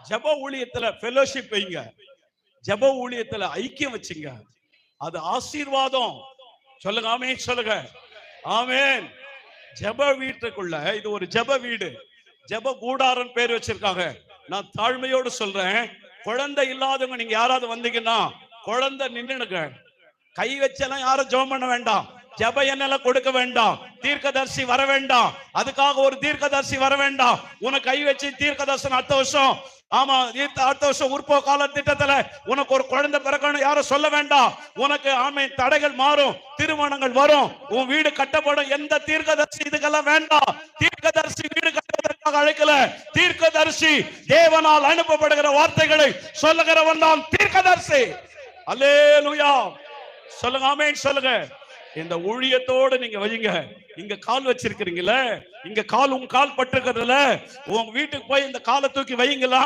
ஜெப ஊழியத்துல ஃபெலோஷிப் வைங்க, ஜெப ஊழியத்துல ஐக்கியம் வச்சுங்க, அது ஆசீர்வாதம். சொல்லுங்க ஆமென் சொல்லுங்க. ஆமென். ஜெப வீட்டுக்குள்ள இது ஒரு ஜெப வீடு, ஜெப கூடாரம் பேர் வச்சிருக்காங்க. நான் தாழ்மையோடு சொல்றேன், குழந்தை இல்லாதவங்க நீங்க யாராவது வந்தீங்கன்னா குழந்தை நின்னுடுங்க. கை வச்செல்லாம் யாரும் ஜெபம் பண்ண வேண்டாம், ஜெப எண்ணெய் கொடுக்க வேண்டாம், தீர்க்கதரிசி வர வேண்டாம், அதுக்காக ஒரு தீர்க்கதரிசி வர வேண்டாம். உனக்கு கை வச்சு தீர்க்கதரிசனம் அடுத்த வருஷம், ஆமா அடுத்த வருஷம் உற்போ கால திட்டத்துல உனக்கு ஒரு குழந்தை பிறக்கணும் யாரும் சொல்ல வேண்டாம். உனக்கு ஆமை தடைகள் மாறும், திருமணங்கள் வரும், உன் வீடு கட்டப்படும். எந்த தீர்க்கதரிசி இதுக்கெல்லாம் வேண்டாம். தீர்க்கதரிசி வீடு கட்டுவதற்காக அழைக்கல, தீர்க்கதரிசி தேவனால் அனுப்பப்படுகிற வார்த்தைகளை சொல்லுகிறவன் தான் தீர்க்கதரிசி. அல்லேலூயா சொல்லுங்க ஆமென் சொல்லுங்க. இந்த ஊழியத்தோடு நீங்க வைங்க. இங்க கால் வச்சிருக்கிறீங்களே, இங்க கால் உங்க கால் பட்டிருக்கிறதுல உங்க வீட்டுக்கு போய் இந்த காலை தூக்கி வைங்களா.